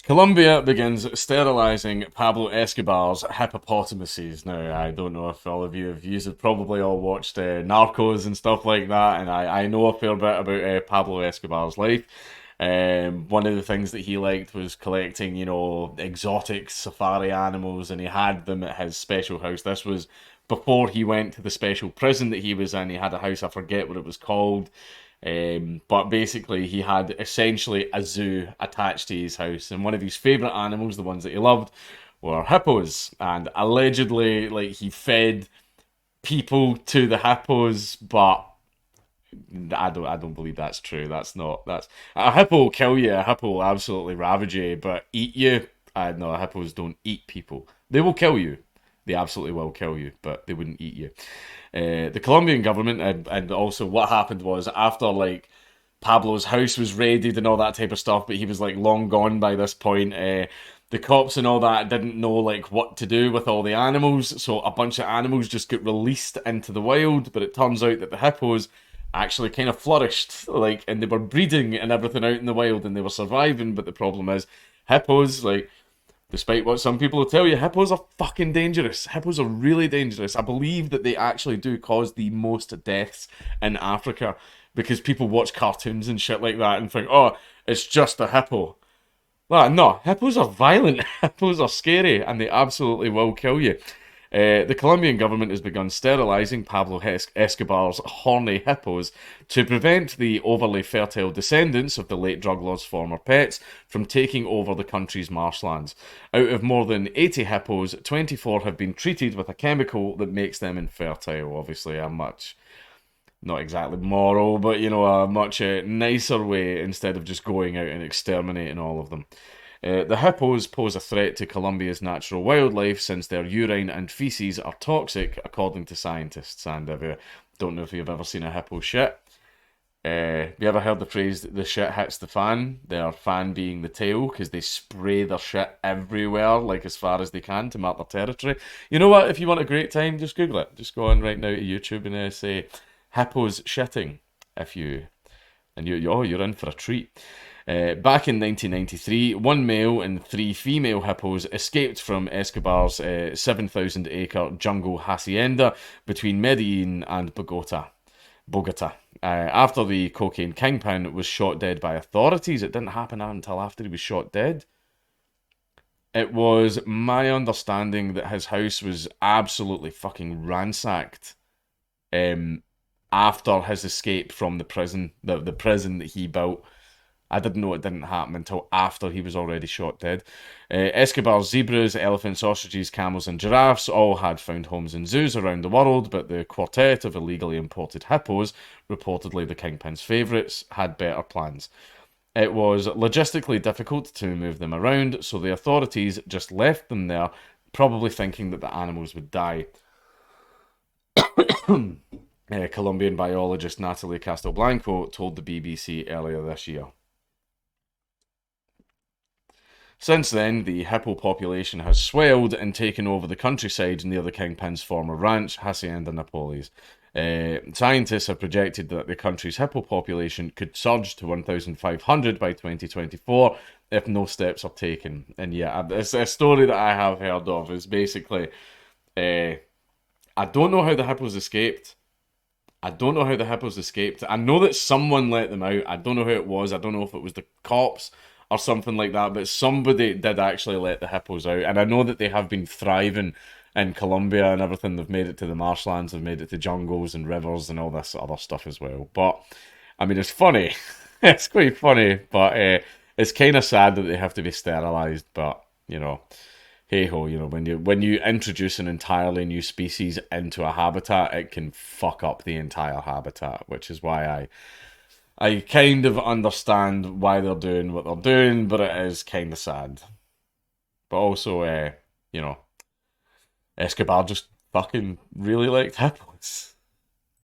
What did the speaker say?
Colombia begins sterilizing Pablo Escobar's hippopotamuses. Now, I don't know if all of you have probably all watched Narcos and stuff like that, and I know a fair bit about Pablo Escobar's life. One of the things that he liked was collecting, exotic safari animals, and he had them at his special house. This was before he went to the special prison that he was in. He had a house, I forget what it was called. But basically, he had essentially a zoo attached to his house, and one of his favorite animals, the ones that he loved, were hippos. And allegedly, like he fed people to the hippos, but I don't believe that's true. That's a hippo will kill you. A hippo will absolutely ravage you, but eat you. No, hippos don't eat people. They will kill you. They absolutely will kill you, but they wouldn't eat you. The Colombian government and also what happened was after like Pablo's house was raided and all that type of stuff, but he was like long gone by this point. The cops and all that didn't know like what to do with all the animals, so a bunch of animals just got released into the wild. But it turns out that the hippos actually kind of flourished, like, and they were breeding and everything out in the wild, and they were surviving. But the problem is, hippos, like, despite what some people will tell you, hippos are fucking dangerous. Hippos are really dangerous. I believe that they actually do cause the most deaths in Africa because people watch cartoons and shit like that and think, oh, it's just a hippo. Well, no, hippos are violent. Hippos are scary and they absolutely will kill you. The Colombian government has begun sterilizing Pablo Escobar's horny hippos to prevent the overly fertile descendants of the late drug lord's former pets from taking over the country's marshlands. Out of more than 80 hippos, 24 have been treated with a chemical that makes them infertile. Obviously, a much, not exactly moral, but a much nicer way instead of just going out and exterminating all of them. The hippos pose a threat to Colombia's natural wildlife since their urine and feces are toxic, according to scientists. And if you don't know if you've ever seen a hippo shit, have you ever heard the phrase "the shit hits the fan"? Their fan being the tail, because they spray their shit everywhere, like as far as they can to mark their territory. You know what? If you want a great time, just Google it. Just go on right now to YouTube and say "hippos shitting." If you and you're in for a treat. Back in 1993, one male and three female hippos escaped from Escobar's 7,000-acre jungle hacienda between Medellin and Bogota. After the cocaine kingpin was shot dead by authorities, it didn't happen until after he was shot dead. It was my understanding that his house was absolutely fucking ransacked after his escape from the prison, the prison that he built. I didn't know it didn't happen until after he was already shot dead. Escobar's zebras, elephants, ostriches, camels, and giraffes all had found homes in zoos around the world, but the quartet of illegally imported hippos, reportedly the kingpin's favourites, had better plans. It was logistically difficult to move them around, so the authorities just left them there, probably thinking that the animals would die. Colombian biologist Natalie Castelblanco told the BBC earlier this year. Since then, the hippo population has swelled and taken over the countryside near the kingpin's former ranch, Hacienda Napoles. Scientists have projected that the country's hippo population could surge to 1,500 by 2024 if no steps are taken. And yeah, it's a story that I have heard of. Is basically, I don't know how the hippos escaped. I know that someone let them out. I don't know who it was. I don't know if it was the cops or something like that, but somebody did actually let the hippos out. And I know that they have been thriving in Colombia and everything. They've made it to the marshlands, they've made it to jungles and rivers and all this other stuff as well. But, I mean, it's funny. It's quite funny, but it's kind of sad that they have to be sterilized. But, hey ho, when you introduce an entirely new species into a habitat, it can fuck up the entire habitat, which is why I kind of understand why they're doing what they're doing, but it is kind of sad. But also, Escobar just fucking really liked hippos.